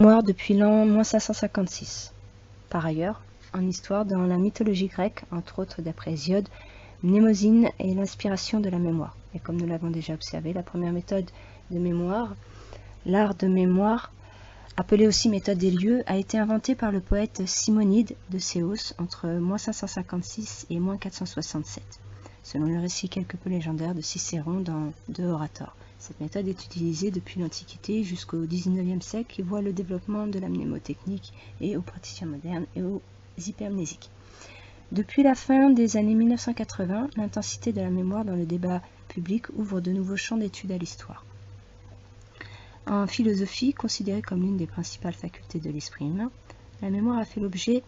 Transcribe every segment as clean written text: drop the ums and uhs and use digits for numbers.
mémoire depuis l'an -556. Par ailleurs, en histoire, dans la mythologie grecque, entre autres d'après Hésiode, Mnémosyne est l'inspiration de la mémoire. Et comme nous l'avons déjà observé, la première méthode de mémoire, l'art de mémoire, appelé aussi méthode des lieux, a été inventée par le poète Simonide de Céos entre -556 et -467, selon le récit quelque peu légendaire de Cicéron dans De Orator. Cette méthode est utilisée depuis l'Antiquité jusqu'au XIXe siècle et voit le développement de la mnémotechnique et aux praticiens modernes et aux hypermnésiques. Depuis la fin des années 1980, l'intensité de la mémoire dans le débat public ouvre de nouveaux champs d'études à l'histoire. En philosophie, considérée comme l'une des principales facultés de l'esprit humain, la mémoire a fait l'objet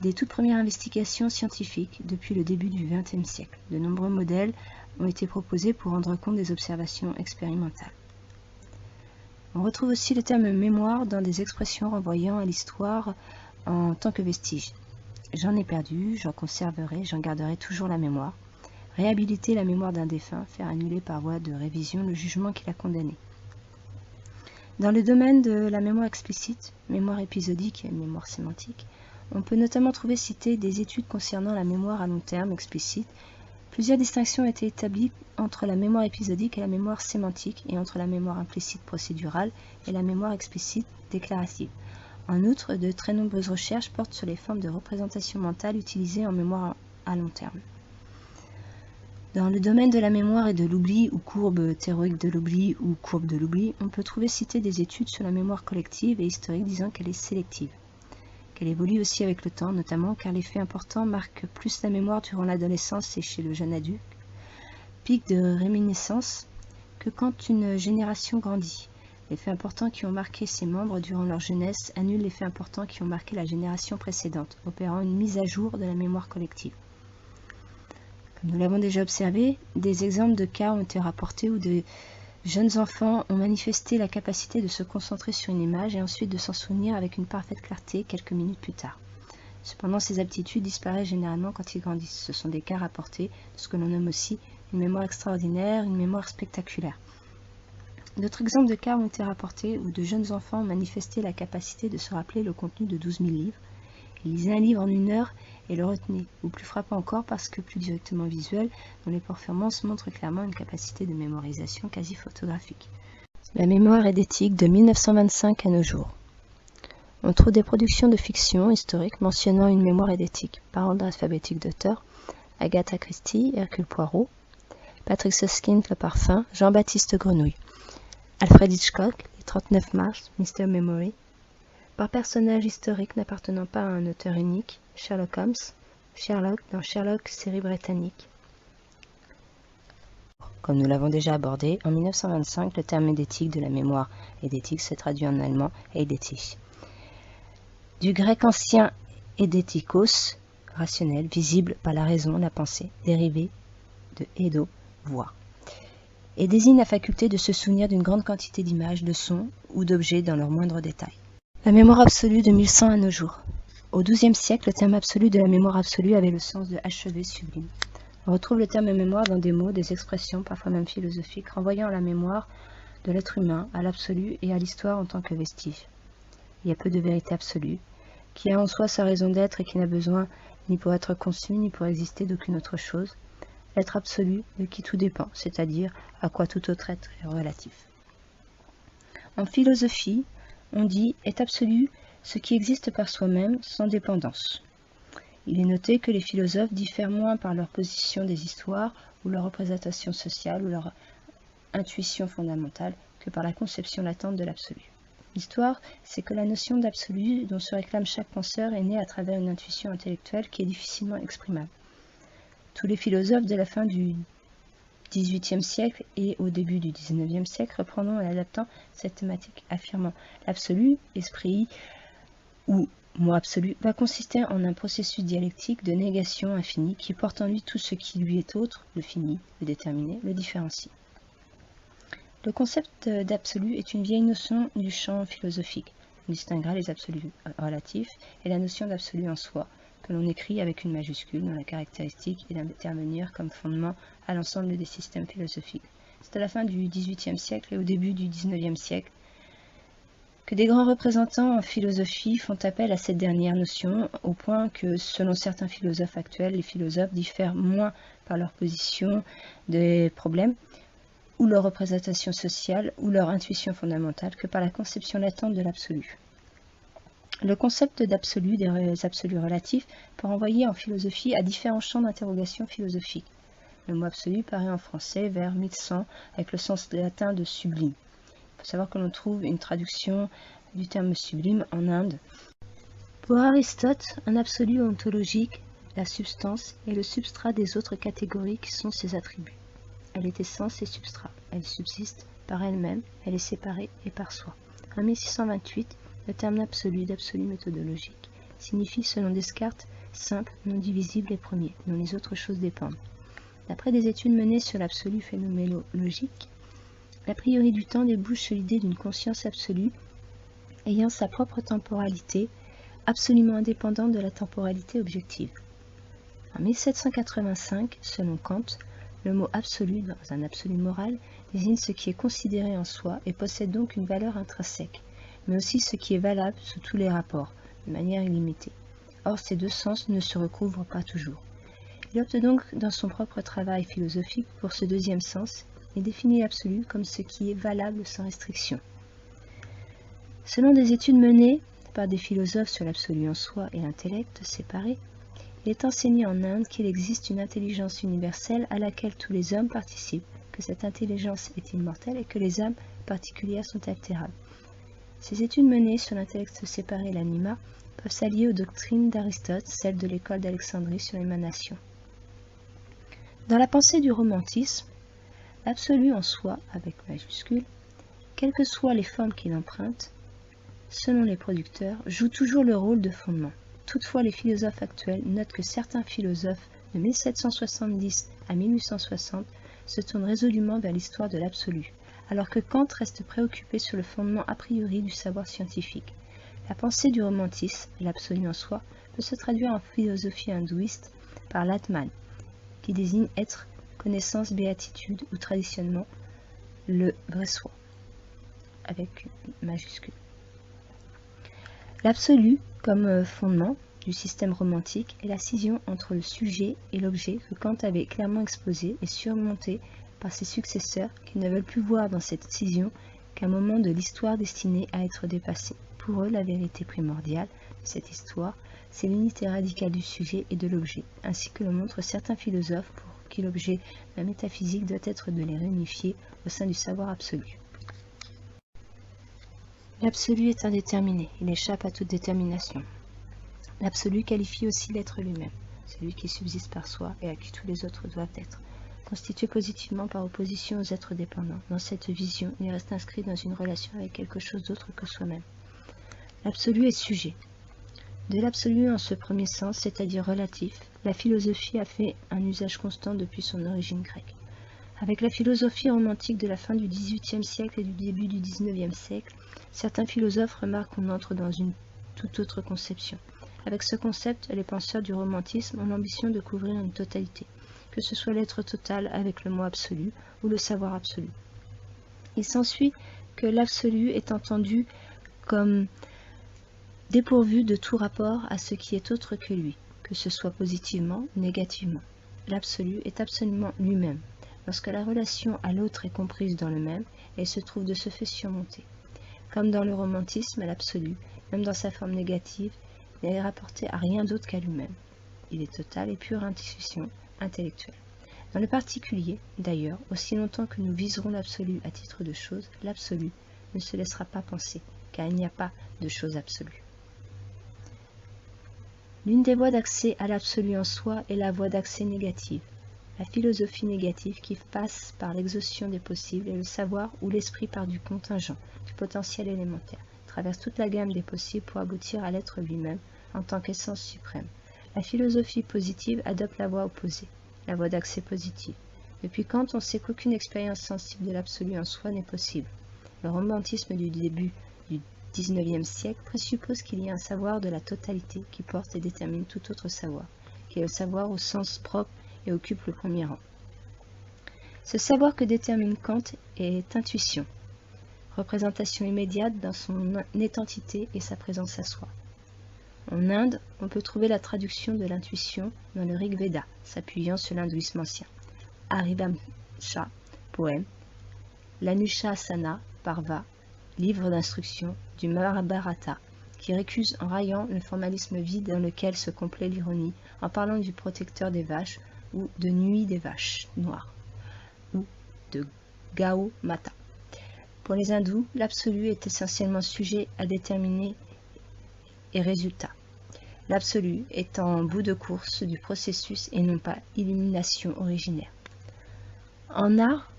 des toutes premières investigations scientifiques depuis le début du XXe siècle. De nombreux modèles ont été proposés pour rendre compte des observations expérimentales. On retrouve aussi le terme mémoire dans des expressions renvoyant à l'histoire en tant que vestige. J'en ai perdu, j'en conserverai, j'en garderai toujours la mémoire. Réhabiliter la mémoire d'un défunt, faire annuler par voie de révision le jugement qui l'a condamné. Dans le domaine de la mémoire explicite, mémoire épisodique et mémoire sémantique, on peut notamment trouver citées des études concernant la mémoire à long terme explicite. Plusieurs distinctions ont été établies entre la mémoire épisodique et la mémoire sémantique et entre la mémoire implicite procédurale et la mémoire explicite déclarative. En outre, de très nombreuses recherches portent sur les formes de représentation mentale utilisées en mémoire à long terme. Dans le domaine de la mémoire et de l'oubli, ou courbe théorique de l'oubli, ou courbe de l'oubli, on peut trouver citer des études sur la mémoire collective et historique disant qu'elle est sélective, qu'elle évolue aussi avec le temps, notamment car les faits importants marquent plus la mémoire durant l'adolescence et chez le jeune adulte, pic de réminiscence, que quand une génération grandit. Les faits importants qui ont marqué ses membres durant leur jeunesse annulent les faits importants qui ont marqué la génération précédente, opérant une mise à jour de la mémoire collective. Comme nous l'avons déjà observé, des exemples de cas ont été rapportés où de jeunes enfants ont manifesté la capacité de se concentrer sur une image et ensuite de s'en souvenir avec une parfaite clarté quelques minutes plus tard. Cependant, ces aptitudes disparaissent généralement quand ils grandissent. Ce sont des cas rapportés de ce que l'on nomme aussi une mémoire extraordinaire, une mémoire spectaculaire. D'autres exemples de cas ont été rapportés où de jeunes enfants ont manifesté la capacité de se rappeler le contenu de 12 000 livres. Ils lisaient un livre en 1 heure et le retenaient, ou plus frappant encore parce que plus directement visuel, dont les performances montrent clairement une capacité de mémorisation quasi photographique. La mémoire édétique de 1925 à nos jours. On trouve des productions de fiction historique mentionnant une mémoire édétique. Par ordre alphabétique d'auteur, Agatha Christie, Hercule Poirot, Patrick Suskind, Le Parfum, Jean-Baptiste Grenouille. Alfred Hitchcock, Les 39 mars, Mr. Memory. Par personnage historique n'appartenant pas à un auteur unique, Sherlock Holmes, Sherlock dans Sherlock, série britannique. Comme nous l'avons déjà abordé, en 1925, le terme édétique de la mémoire édétique se traduit en allemand Eidetisch. Du grec ancien édétikos, rationnel, visible par la raison, la pensée, dérivé de eido, voir, et désigne la faculté de se souvenir d'une grande quantité d'images, de sons ou d'objets dans leurs moindres détails. La mémoire absolue de 1100 à nos jours. Au XIIe siècle, le terme absolu de la mémoire absolue avait le sens de achevé, sublime. On retrouve le terme mémoire dans des mots, des expressions, parfois même philosophiques, renvoyant à la mémoire de l'être humain, à l'absolu et à l'histoire en tant que vestige. Il y a peu de vérité absolue, qui a en soi sa raison d'être et qui n'a besoin ni pour être conçu, ni pour exister d'aucune autre chose. L'être absolu de qui tout dépend, c'est-à-dire à quoi tout autre être est relatif. En philosophie, on dit est absolu ce qui existe par soi-même sans dépendance. Il est noté que les philosophes diffèrent moins par leur position des histoires ou leur représentation sociale ou leur intuition fondamentale que par la conception latente de l'absolu. L'histoire, c'est que la notion d'absolu dont se réclame chaque penseur est née à travers une intuition intellectuelle qui est difficilement exprimable. Tous les philosophes de la fin du XVIIIe siècle et au début du XIXe siècle reprendront en adaptant cette thématique, affirmant l'absolu, esprit ou moi absolu, va consister en un processus dialectique de négation infinie qui porte en lui tout ce qui lui est autre, le fini, le déterminé, le différencie. Le concept d'absolu est une vieille notion du champ philosophique. On distinguera les absolus relatifs et la notion d'absolu en soi, que l'on écrit avec une majuscule dont la caractéristique est d'intervenir comme fondement à l'ensemble des systèmes philosophiques. C'est à la fin du XVIIIe siècle et au début du XIXe siècle que des grands représentants en philosophie font appel à cette dernière notion, au point que, selon certains philosophes actuels, les philosophes diffèrent moins par leur position des problèmes, ou leur représentation sociale, ou leur intuition fondamentale, que par la conception latente de l'absolu. Le concept d'absolu, des absolus relatifs, peut renvoyer en philosophie à différents champs d'interrogation philosophique. Le mot absolu paraît en français vers 1100 avec le sens latin de sublime. Il faut savoir que l'on trouve une traduction du terme sublime en Inde. Pour Aristote, un absolu ontologique, la substance, est le substrat des autres catégories qui sont ses attributs. Elle est essence et substrat. Elle subsiste par elle-même, elle est séparée et par soi. En 1628, le terme d'absolu méthodologique signifie, selon Descartes, simple, non divisible et premier, dont les autres choses dépendent. D'après des études menées sur l'absolu phénoménologique, l'a priori du temps débouche sur l'idée d'une conscience absolue ayant sa propre temporalité, absolument indépendante de la temporalité objective. En 1785, selon Kant, le mot absolu, dans un absolu moral, désigne ce qui est considéré en soi et possède donc une valeur intrinsèque, mais aussi ce qui est valable sous tous les rapports, de manière illimitée. Or, ces deux sens ne se recouvrent pas toujours. Il opte donc dans son propre travail philosophique pour ce deuxième sens et définit l'absolu comme ce qui est valable sans restriction. Selon des études menées par des philosophes sur l'absolu en soi et l'intellect séparés, il est enseigné en Inde qu'il existe une intelligence universelle à laquelle tous les hommes participent, que cette intelligence est immortelle et que les âmes particulières sont altérables. Ces études menées sur l'intellect séparé et l'anima peuvent s'allier aux doctrines d'Aristote, celles de l'école d'Alexandrie sur l'émanation. Dans la pensée du romantisme, l'absolu en soi, avec majuscule, quelles que soient les formes qu'il emprunte, selon les producteurs, joue toujours le rôle de fondement. Toutefois, les philosophes actuels notent que certains philosophes de 1770 à 1860 se tournent résolument vers l'histoire de l'absolu, alors que Kant reste préoccupé sur le fondement a priori du savoir scientifique. La pensée du romantisme, l'absolu en soi, peut se traduire en philosophie hindouiste par l'Atman, qui désigne être, connaissance, béatitude ou traditionnellement le vrai soi, avec une majuscule. L'absolu, comme fondement du système romantique, est la scission entre le sujet et l'objet que Kant avait clairement exposé et surmonté par ses successeurs qui ne veulent plus voir dans cette scission qu'un moment de l'histoire destiné à être dépassé. Pour eux, la vérité primordiale de cette histoire, c'est l'unité radicale du sujet et de l'objet, ainsi que le montrent certains philosophes pour qui l'objet de la métaphysique doit être de les réunifier au sein du savoir absolu. L'absolu est indéterminé, il échappe à toute détermination. L'absolu qualifie aussi l'être lui-même, celui qui subsiste par soi et à qui tous les autres doivent être, constitué positivement par opposition aux êtres dépendants. Dans cette vision, il reste inscrit dans une relation avec quelque chose d'autre que soi-même. L'absolu est sujet. De l'absolu en ce premier sens, c'est-à-dire relatif, la philosophie a fait un usage constant depuis son origine grecque. Avec la philosophie romantique de la fin du XVIIIe siècle et du début du XIXe siècle, certains philosophes remarquent qu'on entre dans une toute autre conception. Avec ce concept, les penseurs du romantisme ont l'ambition de couvrir une totalité, que ce soit l'être total avec le mot absolu ou le savoir absolu. Il s'ensuit que l'absolu est entendu comme dépourvu de tout rapport à ce qui est autre que lui, que ce soit positivement ou négativement. L'absolu est absolument lui-même. Lorsque la relation à l'autre est comprise dans le même, elle se trouve de ce fait surmontée. Comme dans le romantisme, l'absolu, même dans sa forme négative, n'est rapporté à rien d'autre qu'à lui-même. Il est total et pure intuition intellectuelle. Dans le particulier, d'ailleurs, aussi longtemps que nous viserons l'absolu à titre de chose, l'absolu ne se laissera pas penser, car il n'y a pas de chose absolue. L'une des voies d'accès à l'absolu en soi est la voie d'accès négative, la philosophie négative qui passe par l'exhaustion des possibles et le savoir ou l'esprit part du contingent, du potentiel élémentaire, traverse toute la gamme des possibles pour aboutir à l'être lui-même en tant qu'essence suprême. La philosophie positive adopte la voie opposée, la voie d'accès positif. Depuis Kant, on sait qu'aucune expérience sensible de l'absolu en soi n'est possible. Le romantisme du début du XIXe siècle présuppose qu'il y a un savoir de la totalité qui porte et détermine tout autre savoir, qui est le savoir au sens propre et occupe le premier rang. Ce savoir que détermine Kant est intuition. représentation immédiate dans son identité et sa présence à soi. En Inde, on peut trouver la traduction de l'intuition dans le Rig Veda, s'appuyant sur l'hindouisme ancien. Harivamsha, poème, l'Anushasana Parva, livre d'instruction du Mahabharata, qui récuse en raillant le formalisme vide dans lequel se complaît l'ironie, en parlant du protecteur des vaches ou de nuit des vaches noires, ou de Gao Mata. Pour les hindous, l'absolu est essentiellement sujet à déterminer et résultat. L'absolu est en bout de course du processus et non pas illumination originaire. En art,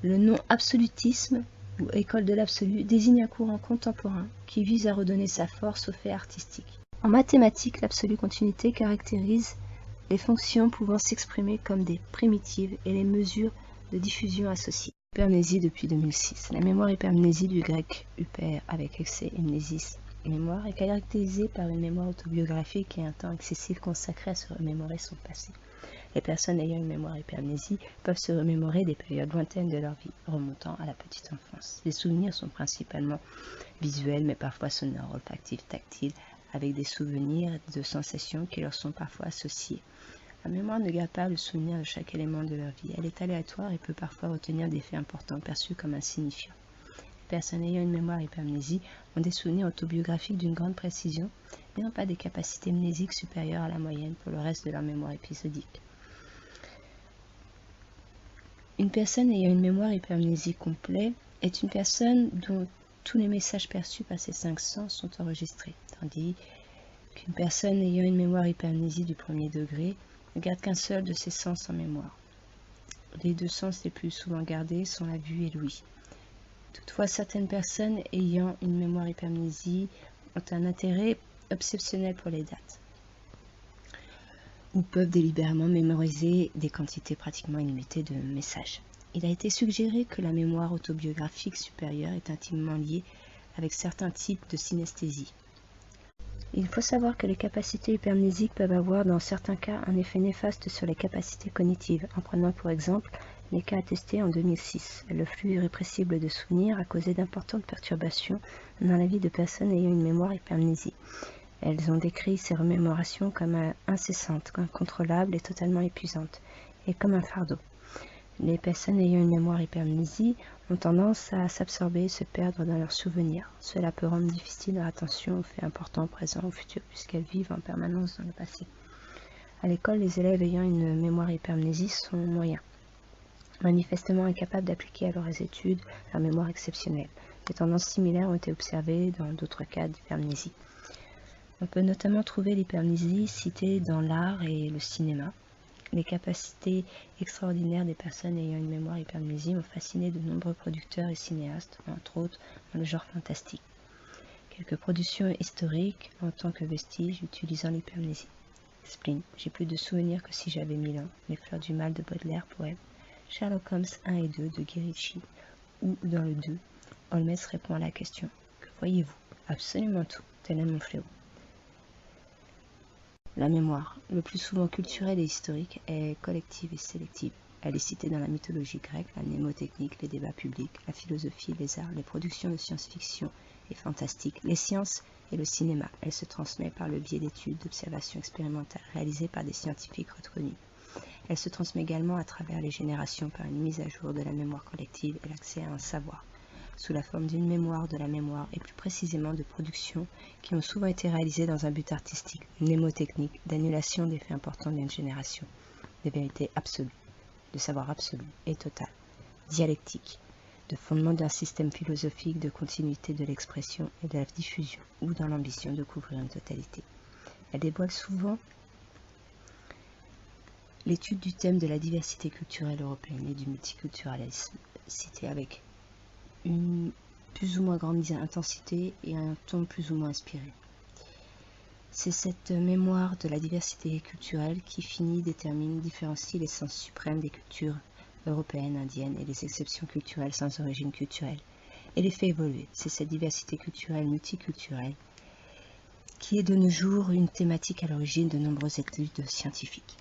le nom absolutisme ou école de l'absolu désigne un courant contemporain qui vise à redonner sa force aux faits artistiques. En mathématiques, l'absolue continuité caractérise les fonctions pouvant s'exprimer comme des primitives et les mesures de diffusion associées. Hypermnésie depuis 2006. La mémoire hypermnésie du grec hyper avec excès et mnésis mémoire est caractérisée par une mémoire autobiographique et un temps excessif consacré à se remémorer son passé. Les personnes ayant une mémoire hypermnésie peuvent se remémorer des périodes lointaines de leur vie, remontant à la petite enfance. Les souvenirs sont principalement visuels, mais parfois sonores, olfactifs, tactiles, avec des souvenirs de sensations qui leur sont parfois associées. La mémoire ne garde pas le souvenir de chaque élément de leur vie. Elle est aléatoire et peut parfois retenir des faits importants perçus comme insignifiants. Les personnes ayant une mémoire hypermnésie ont des souvenirs autobiographiques d'une grande précision, mais n'ont pas des capacités mnésiques supérieures à la moyenne pour le reste de leur mémoire épisodique. Une personne ayant une mémoire hypermnésie complète est une personne dont tous les messages perçus par ses 5 sens sont enregistrés, tandis qu'une personne ayant une mémoire hypermnésie du premier degré ne garde qu'un seul de ses sens en mémoire. Les 2 sens les plus souvent gardés sont la vue et l'ouïe. Toutefois, certaines personnes ayant une mémoire hypermnésie ont un intérêt obsessionnel pour les dates, ou peuvent délibérément mémoriser des quantités pratiquement illimitées de messages. Il a été suggéré que la mémoire autobiographique supérieure est intimement liée avec certains types de synesthésie. Il faut savoir que les capacités hypermnésiques peuvent avoir dans certains cas un effet néfaste sur les capacités cognitives, en prenant pour exemple les cas attestés en 2006. Le flux irrépressible de souvenirs a causé d'importantes perturbations dans la vie de personnes ayant une mémoire hypermnésie. Elles ont décrit ces remémorations comme incessantes, incontrôlables et totalement épuisantes, et comme un fardeau. Les personnes ayant une mémoire hypermnésie ont tendance à s'absorber et se perdre dans leurs souvenirs. Cela peut rendre difficile leur attention aux faits importants, présents ou futurs, puisqu'elles vivent en permanence dans le passé. À l'école, les élèves ayant une mémoire hypermnésie sont moyens, manifestement incapables d'appliquer à leurs études leur mémoire exceptionnelle. Des tendances similaires ont été observées dans d'autres cas d'hypermnésie. On peut notamment trouver l'hypermnésie citée dans l'art et le cinéma. Les capacités extraordinaires des personnes ayant une mémoire hypermnésie ont fasciné de nombreux producteurs et cinéastes, entre autres dans le genre fantastique. Quelques productions historiques en tant que vestige utilisant l'hypermnésie. Spleen, j'ai plus de souvenirs que si j'avais 1000 ans. Les fleurs du mal de Baudelaire, poème. Sherlock Holmes 1 et 2 de Guy Ritchie, ou dans le 2, Holmes répond à la question « Que voyez-vous » Absolument tout, tel est mon fléau. La mémoire, le plus souvent culturelle et historique, est collective et sélective. Elle est citée dans la mythologie grecque, la mnémotechnique, les débats publics, la philosophie, les arts, les productions de science-fiction et fantastique, les sciences et le cinéma. Elle se transmet par le biais d'études, d'observations expérimentales réalisées par des scientifiques reconnus. Elle se transmet également à travers les générations par une mise à jour de la mémoire collective et l'accès à un savoir, sous la forme d'une mémoire de la mémoire et plus précisément de productions qui ont souvent été réalisées dans un but artistique, mnémotechnique, d'annulation des faits importants d'une génération, des vérités absolues, de savoir absolu et total, dialectique, de fondement d'un système philosophique de continuité de l'expression et de la diffusion, ou dans l'ambition de couvrir une totalité. Elle dévoile souvent l'étude du thème de la diversité culturelle européenne et du multiculturalisme, cité avec une plus ou moins grande intensité et un ton plus ou moins inspiré. C'est cette mémoire de la diversité culturelle qui finit, détermine, différencie l'essence suprême des cultures européennes, indiennes et les exceptions culturelles sans origine culturelle, et les fait évoluer. C'est cette diversité culturelle multiculturelle qui est de nos jours une thématique à l'origine de nombreuses études scientifiques.